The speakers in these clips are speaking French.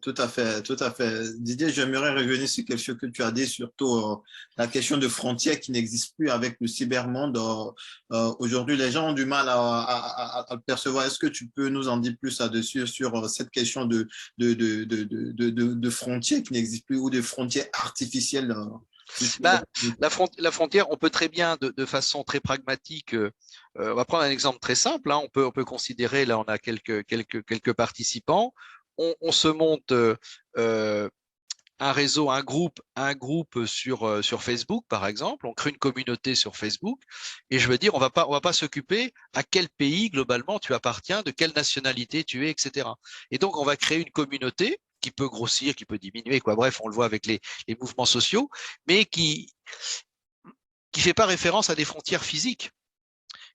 Tout à fait, tout à fait. Didier, j'aimerais revenir sur quelque chose que tu as dit, surtout la question de frontières qui n'existe plus avec le cybermonde. Aujourd'hui, les gens ont du mal à le percevoir. Est-ce que tu peux nous en dire plus là-dessus sur cette question de frontières qui n'existent plus ou de frontières artificielles sur le Ben, cyber? la frontière, on peut très bien, de façon très pragmatique, on va prendre un exemple très simple, hein, on peut considérer, là on a quelques participants, on se monte euh, un réseau, un groupe sur Facebook, par exemple, on crée une communauté sur Facebook, et je veux dire, on va pas s'occuper à quel pays globalement tu appartiens, de quelle nationalité tu es, etc. Et donc, on va créer une communauté qui peut grossir, qui peut diminuer, quoi. Bref, on le voit avec les mouvements sociaux, mais qui fait pas référence à des frontières physiques.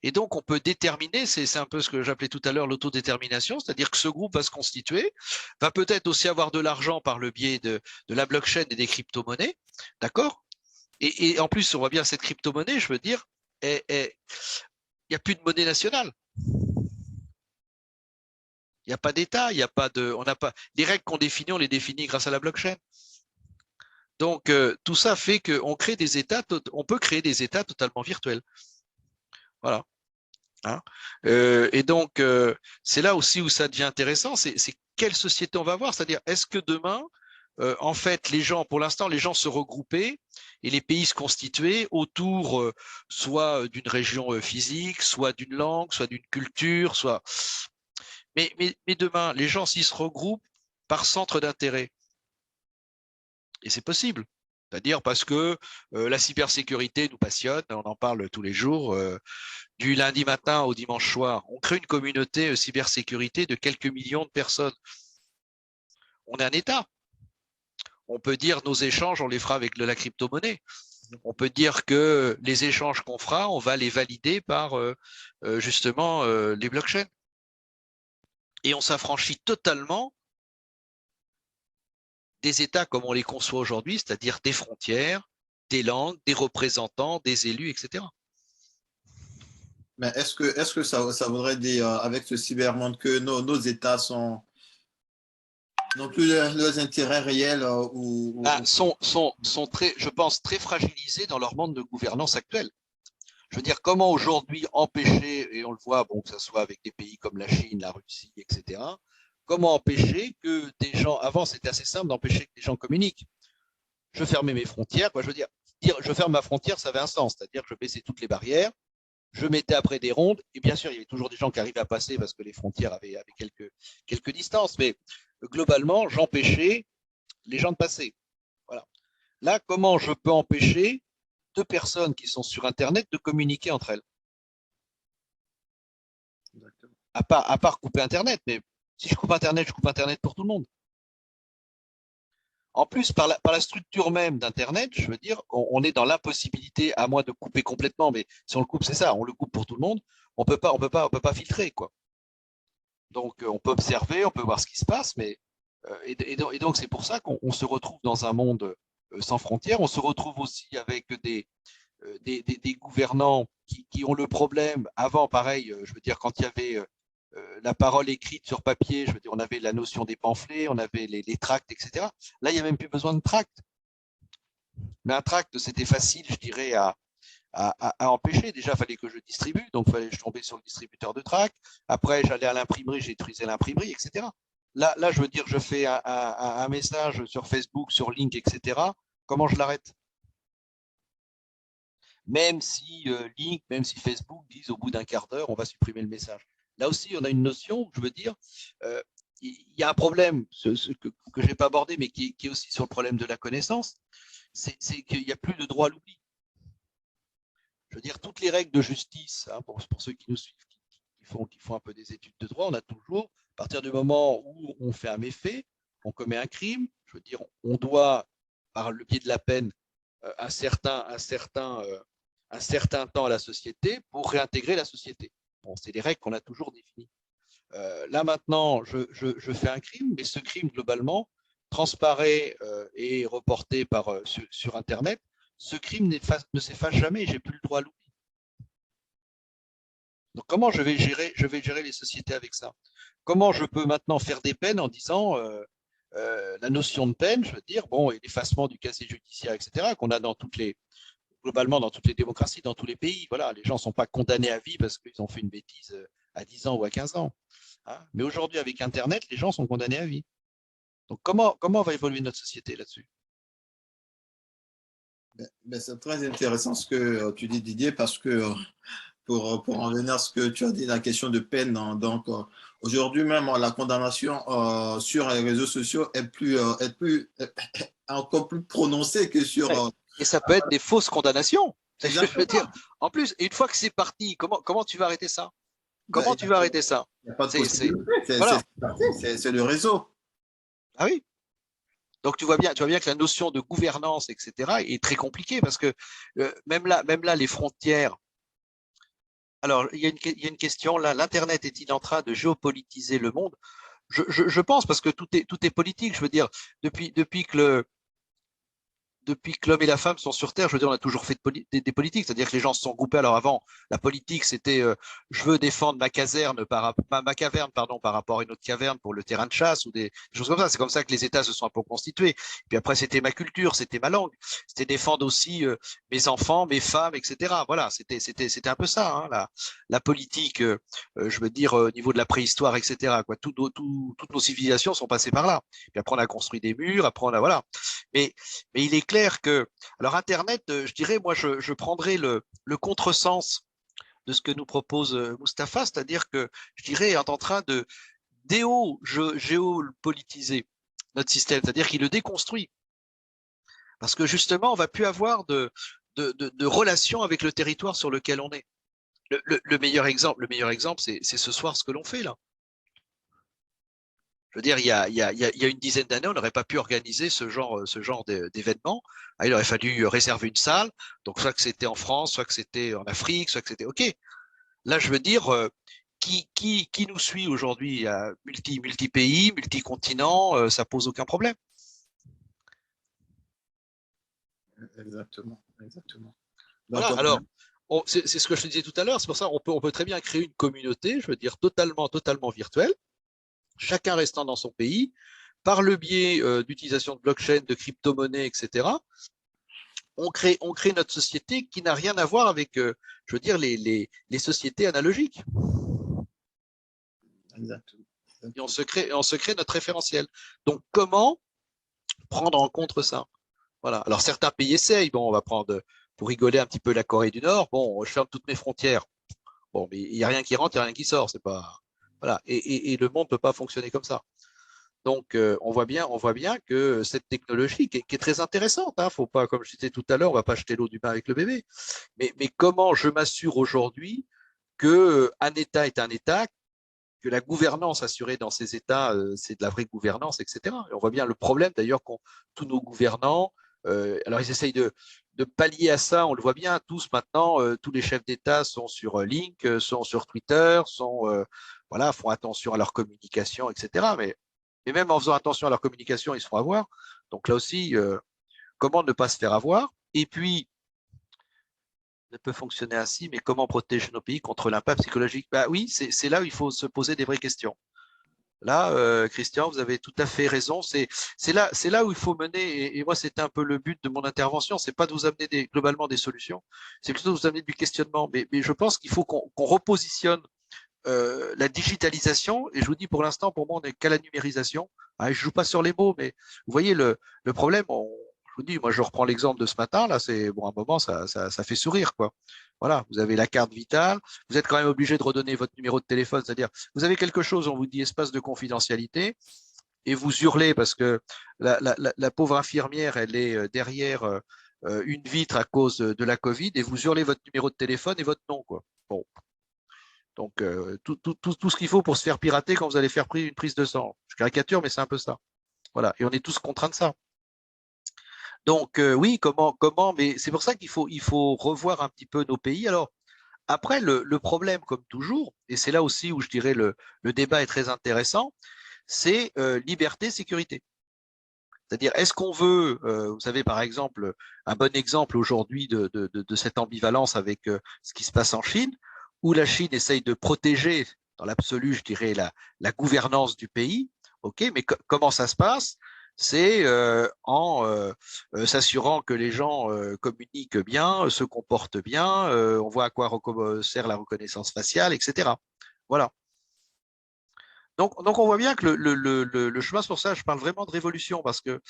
Et donc, on peut déterminer, c'est un peu ce que j'appelais tout à l'heure l'autodétermination, c'est-à-dire que ce groupe va se constituer, va peut-être aussi avoir de l'argent par le biais de la blockchain et des crypto-monnaies, d'accord? Et en plus, on voit bien cette crypto-monnaie, je veux dire, il n'y a plus de monnaie nationale. Il n'y a pas d'État, il n'y a pas de, on n'a pas, les règles qu'on définit, on les définit grâce à la blockchain. Donc, tout ça fait qu'on crée des États, on peut créer des États totalement virtuels. Voilà. Hein. Et donc, c'est là aussi où ça devient intéressant, c'est quelle société on va avoir, c'est-à-dire est-ce que demain, en fait, les gens, pour l'instant, les gens se regroupaient et les pays se constituaient autour soit d'une région physique, soit d'une langue, soit d'une culture, soit. Mais demain, les gens s'ils se regroupent par centre d'intérêt, et c'est possible. C'est-à-dire parce que la cybersécurité nous passionne, on en parle tous les jours. Du lundi matin au dimanche soir, on crée une communauté cybersécurité de quelques millions de personnes. On est un État. On peut dire nos échanges, on les fera avec de la crypto-monnaie. On peut dire que les échanges qu'on fera, on va les valider par justement les blockchains. Et on s'affranchit totalement des États comme on les conçoit aujourd'hui, c'est-à-dire des frontières, des langues, des représentants, des élus, etc. Mais est-ce que ça voudrait dire, avec ce cybermonde, que nos États n'ont plus leurs intérêts réels Sont très, je pense, très fragilisés dans leur monde de gouvernance actuelle. Je veux dire, comment aujourd'hui empêcher, et on le voit, bon, que ce soit avec des pays comme la Chine, la Russie, etc., comment empêcher que des gens, avant c'était assez simple d'empêcher que des gens communiquent. Je fermais mes frontières, quoi, je veux dire je ferme ma frontière, ça avait un sens, c'est-à-dire que je baissais toutes les barrières, je mettais après des rondes, et bien sûr, il y avait toujours des gens qui arrivaient à passer parce que les frontières avaient quelques distances, mais globalement, j'empêchais les gens de passer. Voilà. Là, comment je peux empêcher deux personnes qui sont sur Internet de communiquer entre elles? À part couper Internet, mais si je coupe Internet, je coupe Internet pour tout le monde. En plus, par la structure même d'Internet, je veux dire, on est dans l'impossibilité, à moins de couper complètement, mais si on le coupe, c'est ça, on le coupe pour tout le monde, on peut pas filtrer, quoi. Donc, on peut observer, on peut voir ce qui se passe, mais et donc c'est pour ça qu'on se retrouve dans un monde sans frontières. On se retrouve aussi avec des gouvernants qui ont le problème. Avant, pareil, je veux dire, quand il y avait la parole écrite sur papier, je veux dire, on avait la notion des pamphlets, on avait les tracts, etc. Là, il n'y a même plus besoin de tracts. Mais un tract, c'était facile, je dirais, à empêcher. Déjà, il fallait que je distribue, donc il fallait que je tombais sur le distributeur de tracts. Après, j'allais à l'imprimerie, j'ai utilisé l'imprimerie, etc. Là, je veux dire, je fais un message sur Facebook, sur Link, etc. Comment je l'arrête? Même si Link, même si Facebook disent au bout d'un quart d'heure, on va supprimer le message. Là aussi, on a une notion, je veux dire, il y a un problème que je n'ai pas abordé, mais qui est aussi sur le problème de la connaissance, c'est qu'il n'y a plus de droit à l'oubli. Je veux dire, toutes les règles de justice, hein, pour ceux qui nous suivent, qui font un peu des études de droit, on a toujours, à partir du moment où on fait un méfait, on commet un crime, je veux dire, on doit, par le biais de la peine, un certain temps à la société pour réintégrer la société. Bon, c'est les règles qu'on a toujours définies. Là maintenant, je fais un crime, mais ce crime globalement transparaît et est reporté sur Internet. Ce crime ne s'efface jamais, j'ai plus le droit à l'oubli. Donc comment je vais gérer les sociétés avec ça? Comment je peux maintenant faire des peines en disant la notion de peine, je veux dire, bon, et l'effacement du casier judiciaire, etc., qu'on a globalement dans toutes les démocraties, dans tous les pays. Voilà, les gens ne sont pas condamnés à vie parce qu'ils ont fait une bêtise à 10 ans ou à 15 ans. Hein. Mais aujourd'hui, avec Internet, les gens sont condamnés à vie. Donc, comment va évoluer notre société là-dessus? C'est très intéressant ce que tu dis, Didier, parce que pour en venir à ce que tu as dit, la question de peine, hein, donc aujourd'hui même, la condamnation sur les réseaux sociaux est encore plus prononcée que sur… Ouais. Et ça peut être des fausses condamnations. Je veux dire, Exactement. en plus, une fois que c'est parti, comment tu vas arrêter ça? Ben, Comment tu vas arrêter ça? il n'y a pas de C'est, possibilité, voilà. c'est le réseau. Ah oui. Donc tu vois bien que la notion de gouvernance, etc., est très compliquée parce que même là, les frontières. Alors, il y a une question là. L'Internet est-il en train de géopolitiser le monde? Je pense parce que tout est politique. Je veux dire, depuis que l'homme et la femme sont sur Terre, je veux dire, on a toujours fait des politiques, c'est-à-dire que les gens se sont groupés. Alors avant, la politique, c'était je veux défendre ma caserne ma caverne, pardon, par rapport à une autre caverne pour le terrain de chasse ou des choses comme ça. C'est comme ça que les États se sont un peu constitués. Puis après, c'était ma culture, c'était ma langue, c'était défendre aussi mes enfants, mes femmes, etc. Voilà, c'était un peu ça, hein, la politique. Je veux dire au niveau de la préhistoire, etc. Quoi, toutes nos civilisations sont passées par là. Puis après, on a construit des murs, après on a voilà. Mais mais il est clair que, alors Internet, je dirais, moi, je prendrais le contresens de ce que nous propose Mustapha, c'est-à-dire que je dirais, est en train de géopolitiser notre système, c'est-à-dire qu'il le déconstruit. Parce que justement, on va plus avoir de relation avec le territoire sur lequel on est. Le meilleur exemple, c'est ce soir ce que l'on fait là. Je veux dire, il y a une dizaine d'années, on n'aurait pas pu organiser ce genre d'événement. Ah, il aurait fallu réserver une salle. Donc, soit que c'était en France, soit que c'était en Afrique, soit que c'était OK. Là, je veux dire, qui nous suit aujourd'hui à multi-pays, multi-continents, ça pose aucun problème. Exactement, exactement. Voilà. Donc, Alors, c'est ce que je te disais tout à l'heure. C'est pour ça on peut très bien créer une communauté, je veux dire, totalement virtuelle, chacun restant dans son pays, par le biais d'utilisation de blockchain, de crypto-monnaies, etc. On crée notre société qui n'a rien à voir avec, je veux dire, les sociétés analogiques. exactement. Et on se crée notre référentiel. Donc, comment prendre en compte ça? Voilà. Alors, certains pays essayent. Bon, on va prendre, pour rigoler un petit peu, la Corée du Nord. Bon, je ferme toutes mes frontières. Bon, mais il n'y a rien qui rentre, il n'y a rien qui sort. C'est pas, voilà. Et le monde ne peut pas fonctionner comme ça. Donc, on voit bien que cette technologie, qui est très intéressante, hein, faut pas, comme je disais tout à l'heure, on va pas jeter l'eau du bain avec le bébé. Mais comment je m'assure aujourd'hui que un État est un État, que la gouvernance assurée dans ces États, c'est de la vraie gouvernance, etc. Et on voit bien le problème d'ailleurs qu'ont tous nos gouvernants. Alors, ils essayent de pallier à ça. On le voit bien tous maintenant. Tous les chefs d'État sont sur Link, sont sur Twitter, voilà, font attention à leur communication, etc. Mais même en faisant attention à leur communication, ils se font avoir. Donc là aussi, comment ne pas se faire avoir? Et puis, ça peut fonctionner ainsi, mais comment protéger nos pays contre l'impact psychologique? Bah oui, c'est là où il faut se poser des vraies questions. Là, Christian, vous avez tout à fait raison. C'est là où il faut mener. Et moi, c'était un peu le but de mon intervention. C'est pas de vous amener globalement des solutions, c'est plutôt de vous amener du questionnement. Mais je pense qu'il faut qu'on repositionne la digitalisation. Et je vous dis, pour l'instant, pour moi, on n'est qu'à la numérisation. Je joue pas sur les mots, mais vous voyez le problème. Je vous dis, moi, je reprends l'exemple de ce matin. Là, c'est bon, à un moment, ça fait sourire, quoi. Voilà, vous avez la carte vitale, vous êtes quand même obligé de redonner votre numéro de téléphone, c'est-à-dire vous avez quelque chose, on vous dit espace de confidentialité, et vous hurlez parce que la pauvre infirmière, elle est derrière une vitre à cause de la Covid, et vous hurlez votre numéro de téléphone et votre nom, quoi. Bon, donc tout ce qu'il faut pour se faire pirater quand vous allez faire une prise de sang. Je caricature, mais c'est un peu ça. Voilà, et on est tous contraints de ça. Donc oui, comment, mais c'est pour ça qu'il faut revoir un petit peu nos pays. Alors après, le problème, comme toujours, et c'est là aussi où je dirais le débat est très intéressant, c'est liberté, sécurité. C'est-à-dire, est-ce qu'on veut, vous savez, par exemple, un bon exemple aujourd'hui de cette ambivalence avec ce qui se passe en Chine, où la Chine essaye de protéger, dans l'absolu, je dirais, la gouvernance du pays. OK, mais comment ça se passe? c'est en s'assurant que les gens communiquent bien, se comportent bien, on voit à quoi sert la reconnaissance faciale, etc. Voilà. Donc on voit bien que le chemin, c'est pour ça, je parle vraiment de révolution, parce que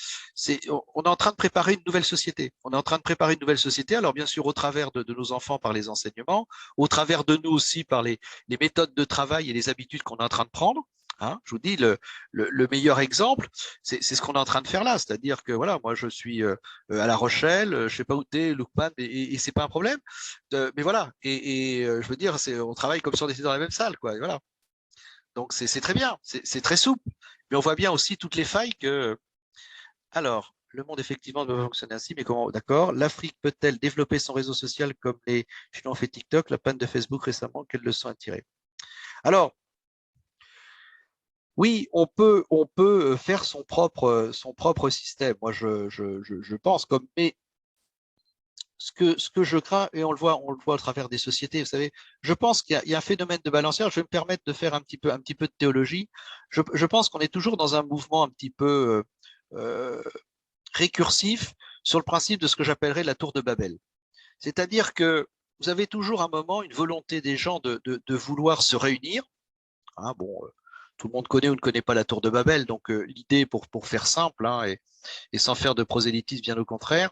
on est en train de préparer une nouvelle société. On est en train de préparer une nouvelle société, alors bien sûr au travers de nos enfants par les enseignements, au travers de nous aussi par les méthodes de travail et les habitudes qu'on est en train de prendre. Hein, je vous dis, le meilleur exemple, c'est ce qu'on est en train de faire là, c'est-à-dire que voilà, moi je suis à La Rochelle, je sais pas où t'es, Lookman, et c'est pas un problème. Mais voilà, je veux dire, on travaille comme si on était dans la même salle, quoi. Et voilà. Donc c'est très bien, c'est très souple. Mais on voit bien aussi toutes les failles que. Alors, le monde effectivement doit fonctionner ainsi, mais comment? D'accord. L'Afrique peut-elle développer son réseau social comme les Chinois ont fait TikTok, la panne de Facebook récemment, quelle leçon à tirer? Alors, oui, on peut faire son propre système. Moi, je pense comme, mais ce que je crains, et on le voit au travers des sociétés, vous savez, je pense qu'il y a un phénomène de balancière. Je vais me permettre de faire un petit peu de théologie. Je pense qu'on est toujours dans un mouvement un petit peu récursif sur le principe de ce que j'appellerais la tour de Babel. C'est-à-dire que vous avez toujours un moment, une volonté des gens de vouloir se réunir. Hein, bon, tout le monde connaît ou ne connaît pas la tour de Babel, donc l'idée, pour faire simple, hein, et sans faire de prosélytisme, bien au contraire,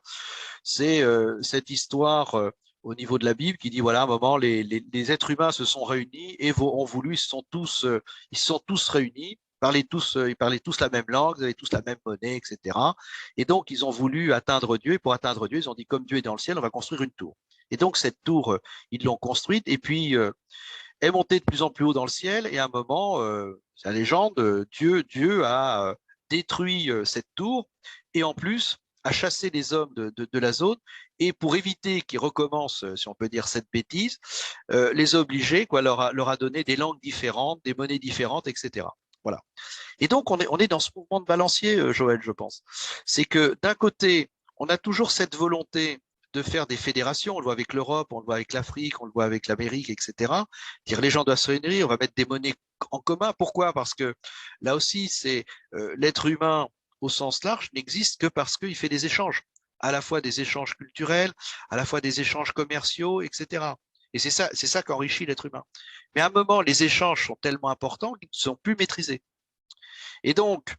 c'est cette histoire au niveau de la Bible qui dit, voilà, à un moment, les êtres humains se sont réunis et ont voulu, ils se sont tous réunis, ils parlaient tous la même langue, ils avaient tous la même monnaie, etc. Et donc, ils ont voulu atteindre Dieu, et pour atteindre Dieu, ils ont dit, comme Dieu est dans le ciel, on va construire une tour. Et donc, cette tour, ils l'ont construite, et puis est montée de plus en plus haut dans le ciel, et à un moment, c'est la légende, Dieu a détruit cette tour, et en plus, a chassé les hommes de la zone, et pour éviter qu'ils recommencent, si on peut dire, cette bêtise, les obliger, quoi, leur a donné des langues différentes, des monnaies différentes, etc. Voilà. Et donc, on est dans ce mouvement de balancier, Joël, je pense. C'est que d'un côté, on a toujours cette volonté de faire des fédérations, on le voit avec l'Europe, on le voit avec l'Afrique, on le voit avec l'Amérique, etc. Dire les gens doivent se réunir, on va mettre des monnaies en commun. Pourquoi? Parce que là aussi, c'est l'être humain au sens large n'existe que parce qu'il fait des échanges, à la fois des échanges culturels, à la fois des échanges commerciaux, etc. Et c'est ça qui enrichit l'être humain. Mais à un moment, les échanges sont tellement importants qu'ils ne sont plus maîtrisés. Et donc,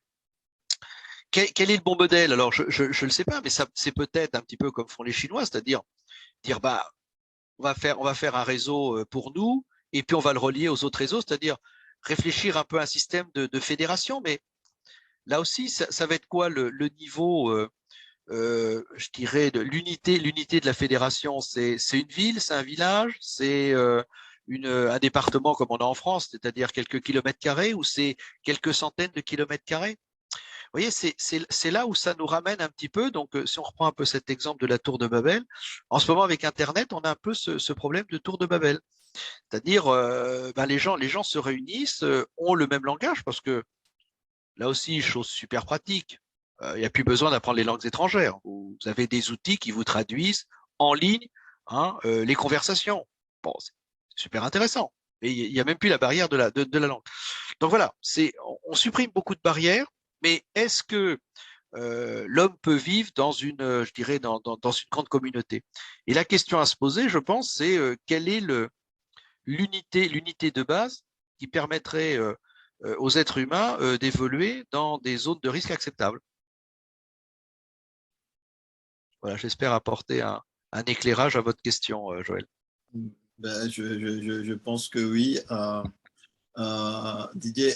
quel est le bon modèle? Alors, je le sais pas, mais ça, c'est peut-être un petit peu comme font les Chinois, c'est-à-dire dire, bah, on va faire un réseau pour nous, et puis on va le relier aux autres réseaux, c'est-à-dire réfléchir un peu à un système de fédération. Mais là aussi, ça va être quoi le niveau, je dirais, de l'unité de la fédération? C'est une ville, c'est un village, c'est un département comme on a en France, c'est-à-dire quelques kilomètres carrés, ou c'est quelques centaines de kilomètres carrés? Vous voyez, c'est là où ça nous ramène un petit peu. Donc, si on reprend un peu cet exemple de la tour de Babel, en ce moment avec Internet, on a un peu ce problème de tour de Babel. C'est-à-dire, ben, les gens se réunissent, ont le même langage, parce que là aussi, chose super pratique, il n'y a plus besoin d'apprendre les langues étrangères. Vous avez des outils qui vous traduisent en ligne, hein, les conversations. Bon, c'est super intéressant. Et il n'y a même plus la barrière de la langue. Donc voilà, on supprime beaucoup de barrières, mais est-ce que l'homme peut vivre dans je dirais, dans une grande communauté? Et la question à se poser, je pense, c'est quelle est l'unité de base qui permettrait aux êtres humains d'évoluer dans des zones de risque acceptables. Voilà, j'espère apporter un éclairage à votre question, Joël. Ben, je pense que oui. Didier,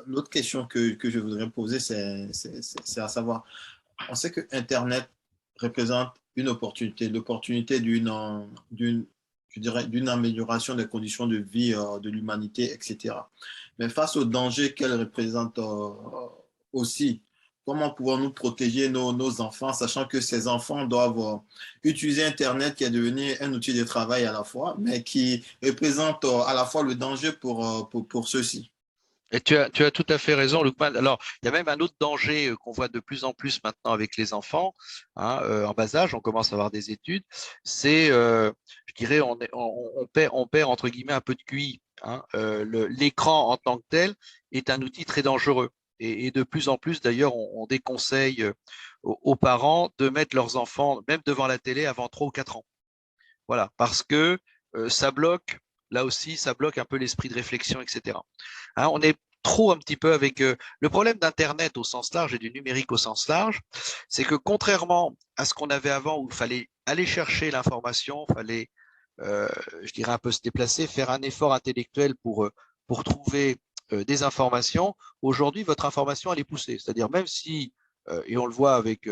l'autre question que je voudrais poser, c'est à savoir, on sait que Internet représente une opportunité, l'opportunité je dirais, d'une amélioration des conditions de vie de l'humanité, etc. Mais face aux dangers qu'elle représente aussi, comment pouvons-nous protéger nos enfants, sachant que ces enfants doivent utiliser Internet, qui est devenu un outil de travail à la fois, mais qui représente à la fois le danger pour ceux-ci? Et tu as tout à fait raison, Lukman. Alors, il y a même un autre danger qu'on voit de plus en plus maintenant avec les enfants, hein, en bas âge, on commence à avoir des études. C'est, je dirais, on perd entre guillemets un peu de QI. Hein. L'écran en tant que tel est un outil très dangereux. Et de plus en plus, d'ailleurs, on déconseille aux parents de mettre leurs enfants, même devant la télé, avant 3 ou 4 ans. Voilà, parce que ça bloque, là aussi, ça bloque un peu l'esprit de réflexion, etc. Hein, on est trop un petit peu avec le problème d'Internet au sens large et du numérique au sens large, c'est que contrairement à ce qu'on avait avant où il fallait aller chercher l'information, il fallait, je dirais, un peu se déplacer, faire un effort intellectuel pour trouver des informations, aujourd'hui, votre information, elle est poussée. C'est-à-dire, même si, et on le voit avec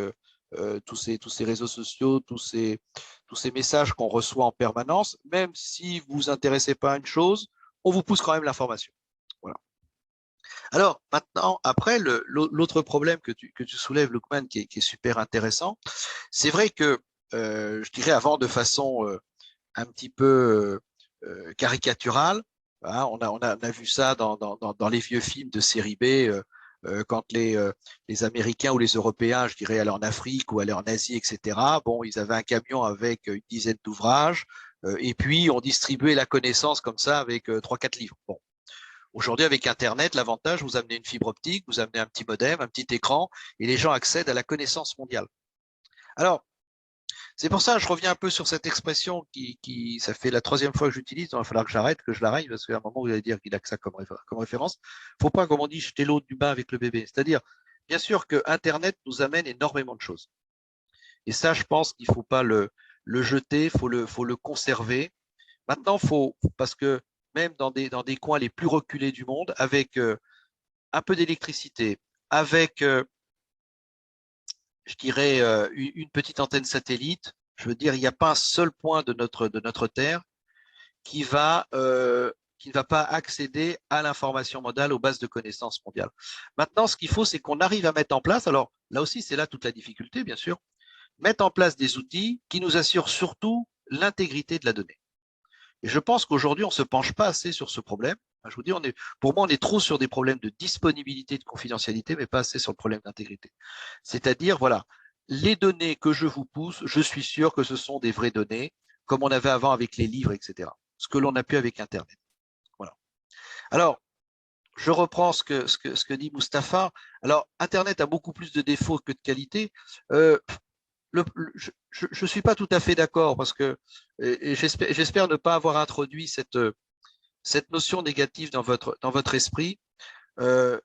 tous ces réseaux sociaux, tous ces messages qu'on reçoit en permanence, même si vous vous intéressez pas à une chose, on vous pousse quand même l'information. Voilà. Alors maintenant, après, l'autre problème que tu soulèves, Lookman, qui est super intéressant, c'est vrai que, je dirais avant de façon un petit peu caricaturale, hein, on a vu ça dans les vieux films de série B, quand les Américains ou les Européens, je dirais, allaient en Afrique ou allaient en Asie, etc. Bon, ils avaient un camion avec une dizaine d'ouvrages, et puis on distribuait la connaissance comme ça avec 3-4 livres. Bon. Aujourd'hui, avec Internet, l'avantage, vous amenez une fibre optique, vous amenez un petit modem, un petit écran, et les gens accèdent à la connaissance mondiale. Alors, c'est pour ça que je reviens un peu sur cette expression ça fait la troisième fois que j'utilise, il va falloir que j'arrête, que je l'arrête, parce qu'à un moment, vous allez dire qu'il a que ça comme référence. Faut pas, comme on dit, jeter l'eau du bain avec le bébé. C'est-à-dire, bien sûr que Internet nous amène énormément de choses. Et ça, je pense qu'il faut pas le jeter, faut le conserver. Maintenant, parce que même dans des coins les plus reculés du monde, avec un peu d'électricité, avec je dirais, une petite antenne satellite. Je veux dire, il n'y a pas un seul point de notre Terre qui qui ne va pas accéder à l'information mondiale, aux bases de connaissances mondiales. Maintenant, ce qu'il faut, c'est qu'on arrive à mettre en place, alors là aussi, c'est là toute la difficulté, bien sûr, mettre en place des outils qui nous assurent surtout l'intégrité de la donnée. Et je pense qu'aujourd'hui, on ne se penche pas assez sur ce problème. Je vous dis, pour moi, on est trop sur des problèmes de disponibilité, de confidentialité, mais pas assez sur le problème d'intégrité. C'est-à-dire, voilà, les données que je vous pousse, je suis sûr que ce sont des vraies données, comme on avait avant avec les livres, etc. Ce que l'on a pu avec Internet. Voilà. Alors, je reprends ce que dit Mustapha. Alors, Internet a beaucoup plus de défauts que de qualités. Je ne suis pas tout à fait d'accord parce que et j'espère ne pas avoir introduit cette notion négative dans votre esprit. Il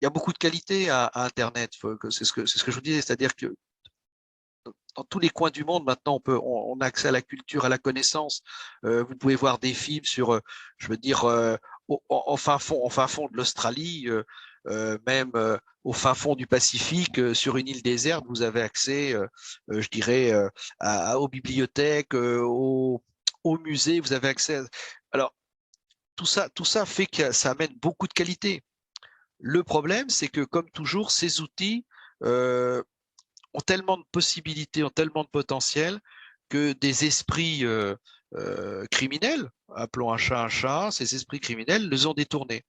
y a beaucoup de qualités à Internet. C'est ce que je vous disais, c'est-à-dire que dans tous les coins du monde, maintenant, on a accès à la culture, à la connaissance. Vous pouvez voir des films sur, je veux dire, au fin fond de l'Australie, même au fin fond du Pacifique, sur une île déserte, vous avez accès, je dirais, aux bibliothèques, aux musées, vous avez accès. Alors, tout ça fait que ça amène beaucoup de qualité. Le problème, c'est que, comme toujours, ces outils ont tellement de possibilités, ont tellement de potentiel que des esprits criminels, appelons un chat, ces esprits criminels les ont détournés.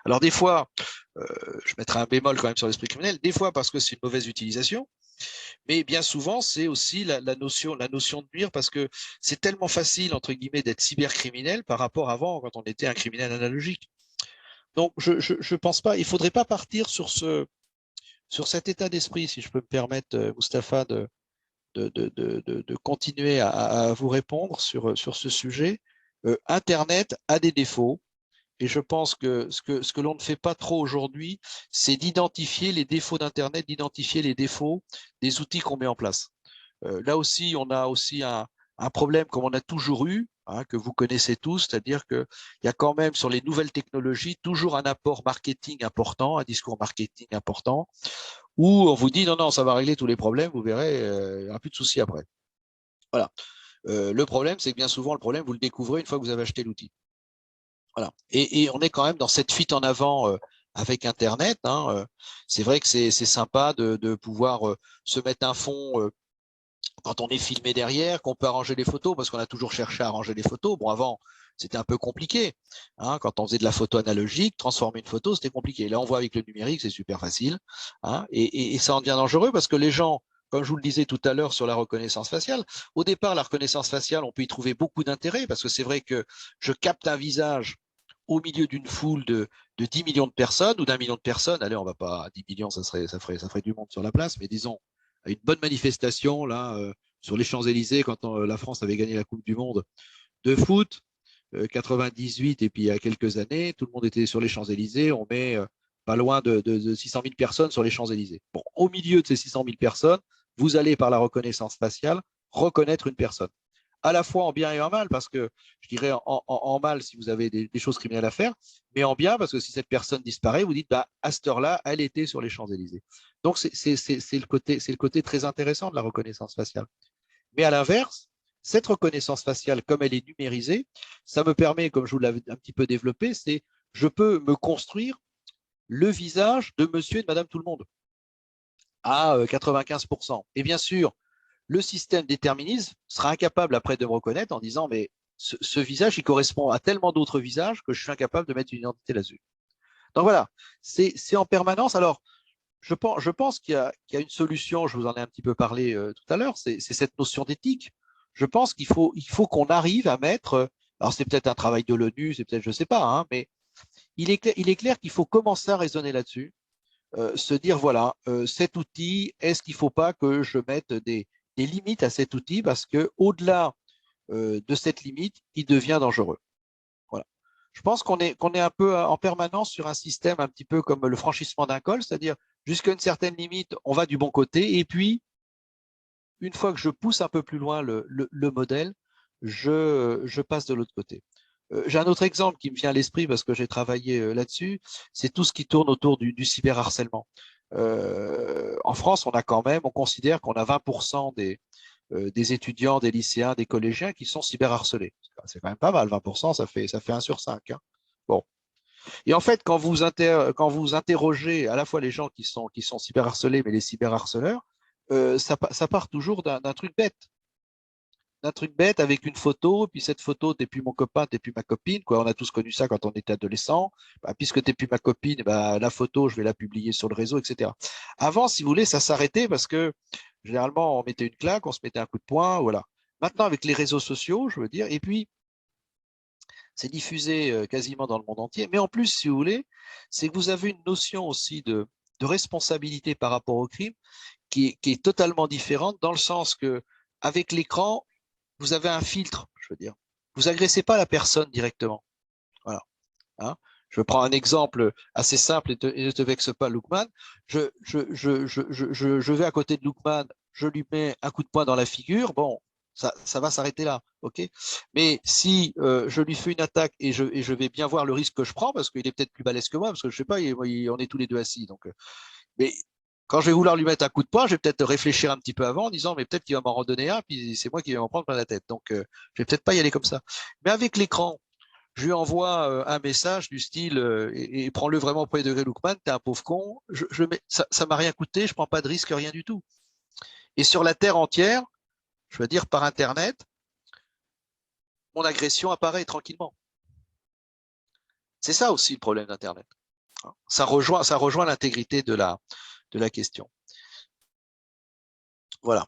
Alors des fois, je mettrai un bémol quand même sur l'esprit criminel, des fois parce que c'est une mauvaise utilisation, mais bien souvent c'est aussi la notion de nuire parce que c'est tellement facile entre guillemets d'être cybercriminel par rapport à avant quand on était un criminel analogique. Donc je pense pas, il faudrait pas partir sur cet état d'esprit, si je peux me permettre, Mustapha, de continuer à vous répondre sur ce sujet. Internet a des défauts et je pense que ce que l'on ne fait pas trop aujourd'hui, c'est d'identifier les défauts d'Internet, d'identifier les défauts des outils qu'on met en place. Là aussi, on a aussi un problème comme on a toujours eu, hein, que vous connaissez tous, c'est-à-dire qu'il y a quand même sur les nouvelles technologies toujours un apport marketing important, un discours marketing important, où on vous dit non, non, ça va régler tous les problèmes, vous verrez, il n'y aura plus de soucis après. Voilà. Le problème, c'est que bien souvent, le problème, vous le découvrez une fois que vous avez acheté l'outil. Voilà. Et on est quand même dans cette fuite en avant avec Internet. Hein, c'est vrai que c'est sympa de pouvoir se mettre un fond quand on est filmé derrière, qu'on peut arranger les photos, parce qu'on a toujours cherché à arranger les photos. Bon, avant, c'était un peu compliqué. Hein, quand on faisait de la photo analogique, transformer une photo, c'était compliqué. Là, on voit avec le numérique, c'est super facile. Hein, et ça en devient dangereux parce que les gens, comme je vous le disais tout à l'heure sur la reconnaissance faciale, au départ, la reconnaissance faciale, on peut y trouver beaucoup d'intérêt parce que c'est vrai que je capte un visage au milieu d'une foule de 10 millions de personnes ou d'1 million de personnes, allez, on va pas, 10 millions, ça ferait du monde sur la place, mais disons, à une bonne manifestation, là, sur les Champs-Élysées, quand la France avait gagné la Coupe du Monde de foot, 98, et puis il y a quelques années, tout le monde était sur les Champs-Élysées, on met pas loin de 600 000 personnes sur les Champs-Élysées. Bon, au milieu de ces 600 000 personnes, vous allez, par la reconnaissance faciale, reconnaître une personne. À la fois en bien et en mal, parce que je dirais en mal si vous avez des choses criminelles à faire, mais en bien parce que si cette personne disparaît, vous dites, bah, à cette heure-là, elle était sur les Champs-Élysées. Donc, c'est le côté très intéressant de la reconnaissance faciale. Mais à l'inverse, cette reconnaissance faciale, comme elle est numérisée, ça me permet, comme je vous l'avais un petit peu développé, c'est je peux me construire le visage de monsieur et de madame tout le monde à 95%. Et bien sûr, le système déterministe sera incapable après de me reconnaître en disant mais ce visage, il correspond à tellement d'autres visages que je suis incapable de mettre une identité là-dessus. Donc voilà, c'est en permanence. Alors, je pense qu'il y a une solution, je vous en ai un petit peu parlé tout à l'heure, c'est cette notion d'éthique. Je pense qu'il faut qu'on arrive à mettre, alors c'est peut-être un travail de l'ONU, c'est peut-être, je ne sais pas, hein, mais il est clair qu'il faut commencer à raisonner là-dessus, se dire, voilà, cet outil, est-ce qu'il ne faut pas que je mette des limites à cet outil parce qu'au-delà de cette limite, il devient dangereux. Voilà. Je pense qu'on est un peu en permanence sur un système un petit peu comme le franchissement d'un col, c'est-à-dire jusqu'à une certaine limite, on va du bon côté, et puis une fois que je pousse un peu plus loin le modèle, je passe de l'autre côté. J'ai un autre exemple qui me vient à l'esprit parce que j'ai travaillé là-dessus, c'est tout ce qui tourne autour du cyberharcèlement. En France, on considère qu'on a 20% des étudiants, des lycéens, des collégiens qui sont cyberharcelés. C'est quand même pas mal, 20%, ça fait 1 sur 5. Hein. Bon. Et en fait, quand vous interrogez à la fois les gens qui sont cyberharcelés, mais les cyberharceleurs, ça part toujours d'un truc bête. D'un truc bête avec une photo, puis cette photo, t'es plus mon copain, t'es plus ma copine, quoi. On a tous connu ça quand on était adolescent. Bah, puisque t'es plus ma copine, bah, la photo, je vais la publier sur le réseau, etc. Avant, si vous voulez, ça s'arrêtait parce que généralement, on mettait une claque, on se mettait un coup de poing, voilà. Maintenant, avec les réseaux sociaux, je veux dire, et puis c'est diffusé quasiment dans le monde entier. Mais en plus, si vous voulez, c'est que vous avez une notion aussi de responsabilité par rapport au crime qui est totalement différente dans le sens que avec l'écran, vous avez un filtre, je veux dire. Vous agressez pas la personne directement. Voilà. Hein, je prends un exemple assez simple et ne te vexe pas, Lookman. Je vais à côté de Lookman, je lui mets un coup de poing dans la figure. Bon, ça va s'arrêter là, ok. Mais si je lui fais une attaque et je vais bien voir le risque que je prends, parce qu'il est peut-être plus balèze que moi, parce que je sais pas, on est tous les deux assis. Donc, mais quand je vais vouloir lui mettre un coup de poing, je vais peut-être réfléchir un petit peu avant en disant, mais peut-être qu'il va m'en redonner un, puis c'est moi qui vais m'en prendre plein la tête. Donc, je vais peut-être pas y aller comme ça. Mais avec l'écran, je lui envoie un message du style et prends-le vraiment au premier degré, Lookman, t'es un pauvre con. Ça m'a rien coûté, je prends pas de risque, rien du tout. Et sur la terre entière, je veux dire par Internet, mon agression apparaît tranquillement. C'est ça aussi le problème d'Internet. Ça rejoint l'intégrité de la question. Voilà.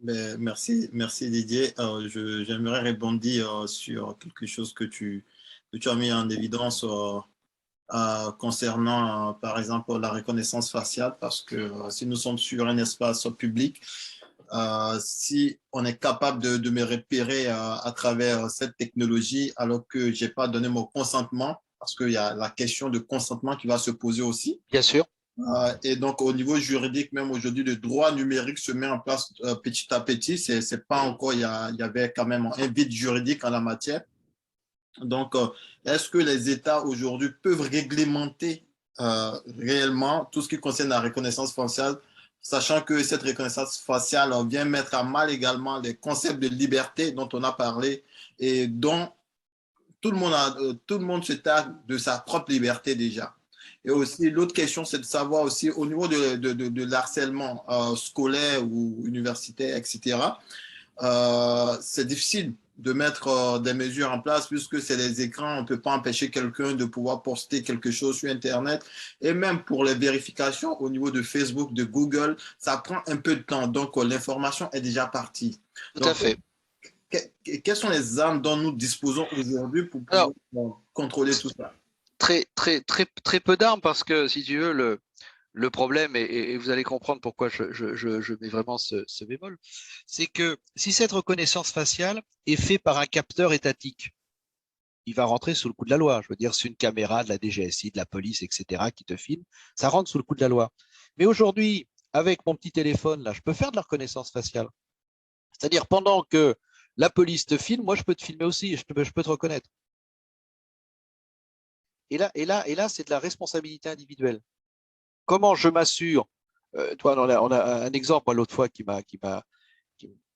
Mais merci Didier. J'aimerais rebondir sur quelque chose que tu as mis en évidence concernant, par exemple, la reconnaissance faciale, parce que si nous sommes sur un espace public, si on est capable de me repérer à travers cette technologie alors que je n'ai pas donné mon consentement, parce qu'il y a la question de consentement qui va se poser aussi. Bien sûr. Et donc, au niveau juridique, même aujourd'hui, le droit numérique se met en place petit à petit. C'est pas encore, il y avait quand même un vide juridique en la matière. Donc, est-ce que les États aujourd'hui peuvent réglementer réellement tout ce qui concerne la reconnaissance faciale, sachant que cette reconnaissance faciale vient mettre à mal également les concepts de liberté dont on a parlé et dont tout le monde se targue de sa propre liberté déjà. Et aussi, l'autre question, c'est de savoir aussi au niveau de l'harcèlement scolaire ou universitaire, etc., c'est difficile de mettre des mesures en place puisque c'est les écrans, on ne peut pas empêcher quelqu'un de pouvoir poster quelque chose sur Internet. Et même pour les vérifications au niveau de Facebook, de Google, ça prend un peu de temps. Donc, l'information est déjà partie. Tout Donc, à fait. quelles sont les armes dont nous disposons aujourd'hui pour pouvoir contrôler tout ça? Très peu d'armes parce que, si tu veux, le problème, et vous allez comprendre pourquoi je mets vraiment ce bémol, c'est que si cette reconnaissance faciale est faite par un capteur étatique, il va rentrer sous le coup de la loi. Je veux dire, c'est une caméra de la DGSI, de la police, etc., qui te filme, ça rentre sous le coup de la loi. Mais aujourd'hui, avec mon petit téléphone, là, je peux faire de la reconnaissance faciale. C'est-à-dire, pendant que la police te filme, moi, je peux te filmer aussi, je peux te reconnaître. Et là, c'est de la responsabilité individuelle. Comment je m'assure, toi, on a un exemple, moi, l'autre fois, qui m'a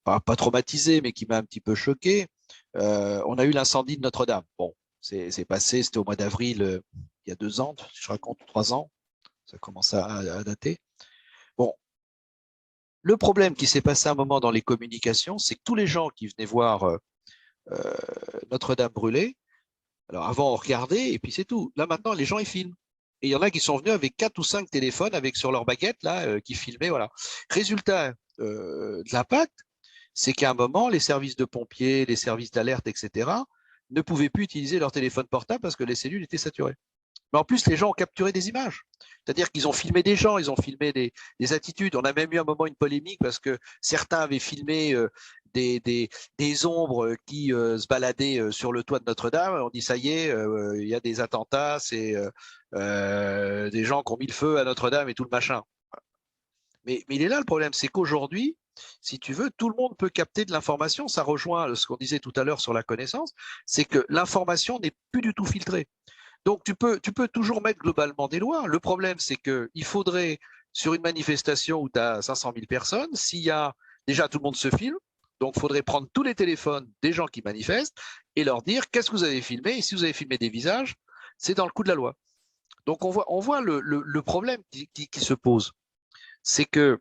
pas traumatisé, mais qui m'a un petit peu choqué. On a eu l'incendie de Notre-Dame. Bon, c'est passé, c'était au mois d'avril, il y a 2 ans, je raconte 3 ans, ça commence à dater. Bon, le problème qui s'est passé à un moment dans les communications, c'est que tous les gens qui venaient voir Notre-Dame brûler, alors avant on regardait et puis c'est tout. Là maintenant, les gens ils filment. Et il y en a qui sont venus avec 4 ou 5 téléphones avec sur leur baguette là, qui filmaient, voilà. Résultat de l'impact, c'est qu'à un moment, les services de pompiers, les services d'alerte, etc., ne pouvaient plus utiliser leur téléphone portable parce que les cellules étaient saturées. Mais en plus, les gens ont capturé des images. C'est-à-dire qu'ils ont filmé des gens, ils ont filmé des attitudes. On a même eu un moment une polémique parce que certains avaient filmé des ombres qui se baladaient sur le toit de Notre-Dame. On dit ça y est, il y a des attentats, c'est des gens qui ont mis le feu à Notre-Dame et tout le machin. Mais il est là le problème, c'est qu'aujourd'hui, si tu veux, tout le monde peut capter de l'information. Ça rejoint ce qu'on disait tout à l'heure sur la connaissance, c'est que l'information n'est plus du tout filtrée. Donc tu peux toujours mettre globalement des lois. Le problème, c'est qu'il faudrait, sur une manifestation où tu as 500 000 personnes, s'il y a déjà tout le monde se filme, donc il faudrait prendre tous les téléphones des gens qui manifestent et leur dire qu'est-ce que vous avez filmé, et si vous avez filmé des visages, c'est dans le coup de la loi. Donc on voit le problème qui se pose. C'est que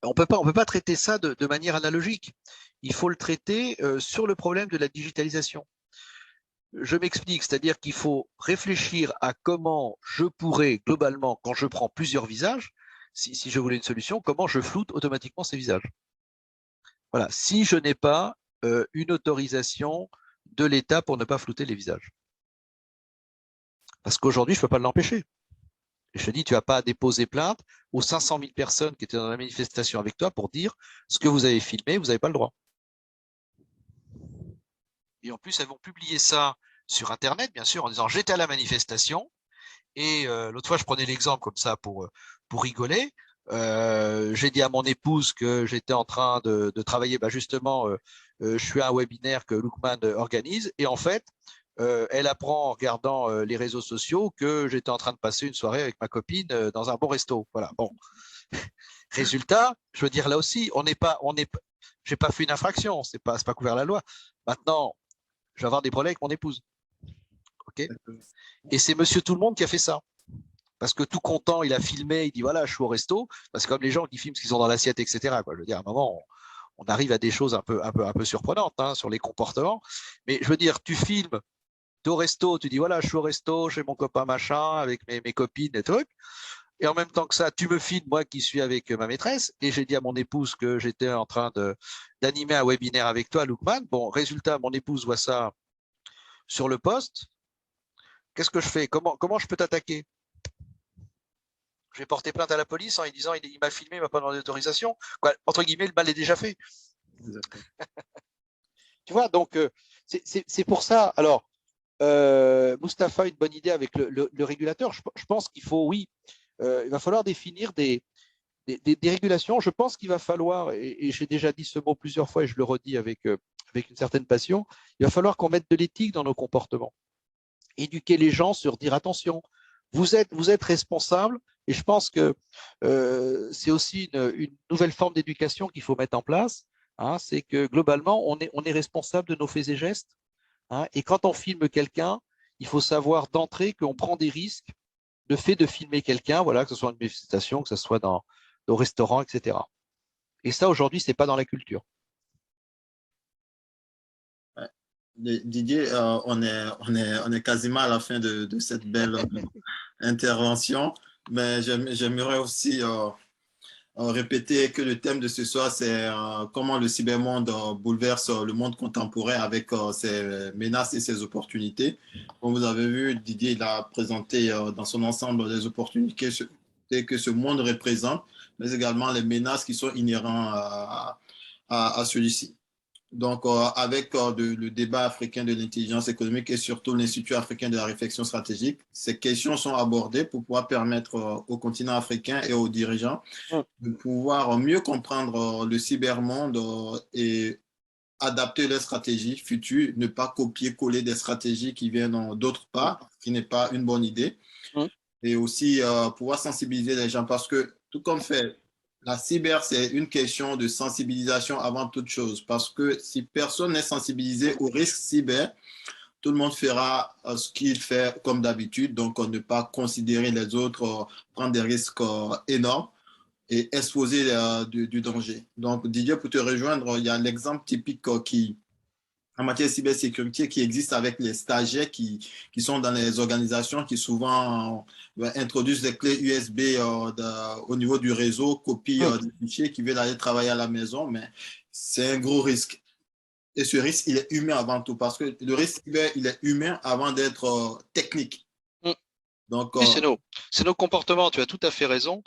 on peut pas traiter ça de manière analogique. Il faut le traiter sur le problème de la digitalisation. Je m'explique, c'est-à-dire qu'il faut réfléchir à comment je pourrais globalement, quand je prends plusieurs visages, si je voulais une solution, comment je floute automatiquement ces visages. Voilà, si je n'ai pas une autorisation de l'État pour ne pas flouter les visages. Parce qu'aujourd'hui, je ne peux pas l'empêcher. Je te dis, tu n'as pas à déposer plainte aux 500 000 personnes qui étaient dans la manifestation avec toi pour dire ce que vous avez filmé, vous n'avez pas le droit. Et en plus, elles vont publier ça sur Internet, bien sûr, en disant j'étais à la manifestation. Et l'autre fois, je prenais l'exemple comme ça pour rigoler. J'ai dit à mon épouse que j'étais en train de travailler, justement, je suis à un webinaire que Lookman organise. Et en fait, elle apprend en regardant les réseaux sociaux que j'étais en train de passer une soirée avec ma copine dans un bon resto. Voilà. Bon. Résultat, je veux dire, là aussi, j'ai pas fait une infraction, c'est pas couvert la loi. Maintenant, je vais avoir des problèmes avec mon épouse. OK? Et c'est monsieur tout le monde qui a fait ça. Parce que tout content, il a filmé, il dit voilà, je suis au resto. Parce que comme les gens qui filment ce qu'ils ont dans l'assiette, etc. Je veux dire, à un moment, on arrive à des choses un peu surprenantes sur les comportements. Mais je veux dire, tu filmes, tu es au resto, tu dis voilà, je suis au resto, chez mon copain machin, avec mes copines, des trucs. Et en même temps que ça, tu me filmes, moi qui suis avec ma maîtresse. Et j'ai dit à mon épouse que j'étais en train d'animer un webinaire avec toi, Lookman. Bon, résultat, mon épouse voit ça sur le poste. Qu'est-ce que je fais? Comment je peux t'attaquer? Je vais porter plainte à la police en lui disant il m'a filmé, il m'a pas demandé d'autorisation. Entre guillemets, le mal est déjà fait. Tu vois, donc c'est pour ça. Alors, Mustapha a une bonne idée avec le régulateur. Je pense qu'il faut, oui, il va falloir définir des régulations. Je pense qu'il va falloir, et j'ai déjà dit ce mot plusieurs fois et je le redis avec une certaine passion, il va falloir qu'on mette de l'éthique dans nos comportements. Éduquer les gens sur dire attention, vous êtes responsable, et je pense que c'est aussi une nouvelle forme d'éducation qu'il faut mettre en place. C'est que globalement, on est responsable de nos faits et gestes. Et quand on filme quelqu'un, il faut savoir d'entrée qu'on prend des risques. Le fait de filmer quelqu'un, voilà, que ce soit une manifestation, que ce soit au restaurant, etc. Et ça, aujourd'hui, c'est pas dans la culture. Didier, on est quasiment à la fin de cette belle intervention, mais j'aimerais aussi répéter que le thème de ce soir, c'est comment le cybermonde bouleverse le monde contemporain avec ses menaces et ses opportunités. Comme vous avez vu, Didier, il a présenté dans son ensemble les opportunités que ce monde représente, mais également les menaces qui sont inhérentes à celui-ci. Donc, avec le débat africain de l'intelligence économique et surtout l'Institut africain de la réflexion stratégique, ces questions sont abordées pour pouvoir permettre au continent africain et aux dirigeants de pouvoir mieux comprendre le cybermonde et adapter leurs stratégies futures, ne pas copier-coller des stratégies qui viennent d'autre part, ce qui n'est pas une bonne idée. Et aussi pouvoir sensibiliser les gens parce que tout comme fait la cyber, c'est une question de sensibilisation avant toute chose. Parce que si personne n'est sensibilisé au risque cyber, tout le monde fera ce qu'il fait comme d'habitude. Donc, ne pas considérer les autres, prendre des risques énormes et exposer du danger. Donc, Didier, pour te rejoindre, il y a l'exemple typique en matière de cybersécurité qui existe avec les stagiaires qui sont dans les organisations qui souvent introduisent des clés USB au niveau du réseau, copient des fichiers, qui veulent aller travailler à la maison, mais c'est un gros risque. Et ce risque, il est humain avant tout, parce que le risque, il est humain avant d'être technique. Donc, oui, c'est nos comportements, tu as tout à fait raison.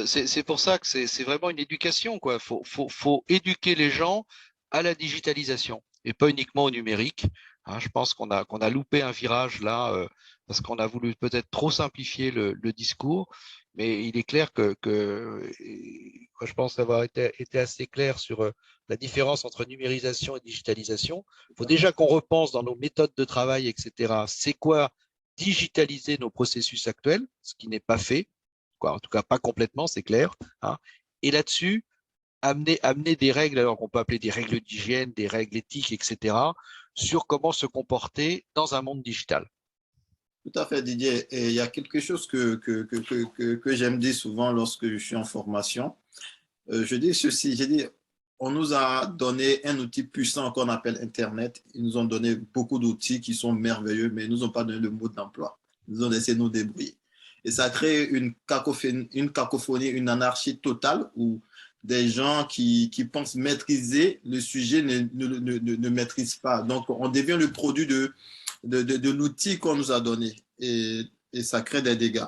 C'est pour ça que c'est vraiment une éducation, quoi. Faut éduquer les gens à la digitalisation et pas uniquement au numérique. Hein, je pense qu'on a loupé un virage là parce qu'on a voulu peut-être trop simplifier le discours, mais il est clair que je pense avoir été assez clair sur la différence entre numérisation et digitalisation. Il faut déjà qu'on repense dans nos méthodes de travail, etc. C'est quoi digitaliser nos processus actuels, ce qui n'est pas fait, quoi, en tout cas pas complètement, c'est clair. Hein. Et là-dessus, amener des règles, alors qu'on peut appeler des règles d'hygiène, des règles éthiques, etc., sur comment se comporter dans un monde digital. Tout à fait, Didier. Et il y a quelque chose que j'aime dire souvent lorsque je suis en formation. Je dis ceci, j'ai dit, on nous a donné un outil puissant qu'on appelle Internet. Ils nous ont donné beaucoup d'outils qui sont merveilleux, mais ils ne nous ont pas donné le mode d'emploi. Ils nous ont laissé nous débrouiller. Et ça crée une cacophonie, une anarchie totale où des gens qui pensent maîtriser le sujet ne maîtrisent pas. Donc, on devient le produit de l'outil qu'on nous a donné et ça crée des dégâts.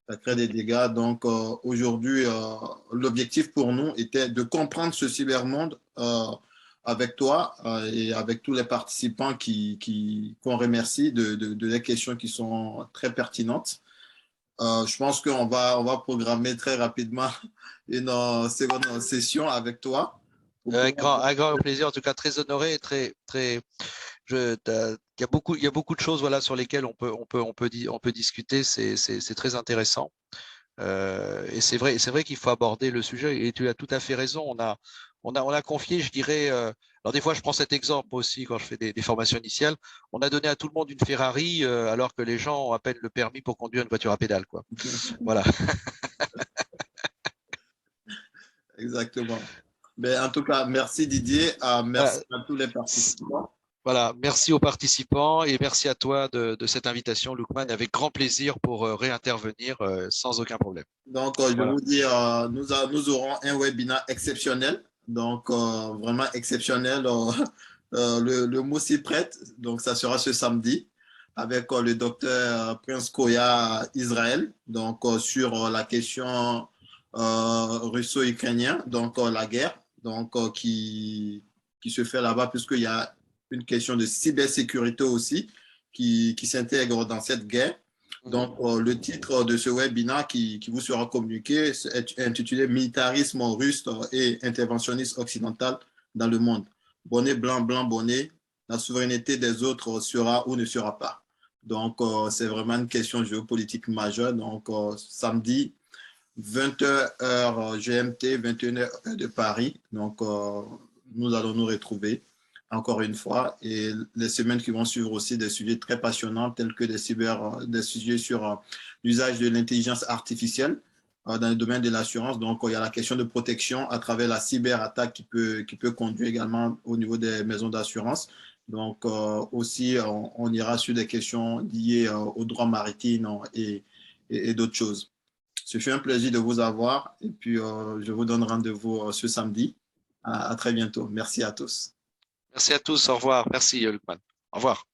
Ça crée des dégâts. Donc, aujourd'hui, l'objectif pour nous était de comprendre ce cybermonde avec toi et avec tous les participants qu'on remercie de les questions qui sont très pertinentes. Je pense qu'on va programmer très rapidement une seconde session avec toi. Avec grand plaisir, en tout cas très honoré, il y a beaucoup de choses voilà, sur lesquelles on peut discuter, c'est très intéressant. Et c'est vrai qu'il faut aborder le sujet et tu as tout à fait raison. On a confié, je dirais, alors des fois je prends cet exemple aussi quand je fais des formations initiales, on a donné à tout le monde une Ferrari alors que les gens ont à peine le permis pour conduire une voiture à pédale, quoi. Voilà. Exactement. Mais en tout cas, merci Didier, merci à tous les participants. Voilà, merci aux participants et merci à toi de cette invitation, Lukman, avec grand plaisir pour réintervenir sans aucun problème. Donc, je vous dis, nous aurons un webinaire exceptionnel, donc vraiment exceptionnel. Le mot s'y prête, donc ça sera ce samedi avec le docteur Prince Koya Israël, donc sur la question russo-ukrainienne, donc la guerre, donc qui se fait là-bas, puisqu'il y a une question de cybersécurité aussi qui s'intègre dans cette guerre. Donc, le titre de ce webinaire qui vous sera communiqué est intitulé Militarisme russe et interventionnisme occidental dans le monde. Bonnet blanc, blanc, bonnet, la souveraineté des autres sera ou ne sera pas. Donc, c'est vraiment une question géopolitique majeure. Donc, samedi, 20h heure GMT, 21h heure de Paris. Donc, nous allons nous retrouver encore une fois, et les semaines qui vont suivre aussi des sujets très passionnants tels que des sujets sur l'usage de l'intelligence artificielle dans le domaine de l'assurance. Donc, il y a la question de protection à travers la cyberattaque qui peut conduire également au niveau des maisons d'assurance. Donc, aussi, on ira sur des questions liées au droit maritime et d'autres choses. Ce fut un plaisir de vous avoir et puis je vous donne rendez-vous ce samedi. À très bientôt. Merci à tous. Merci à tous. Au revoir. Merci, Lukman. Au revoir.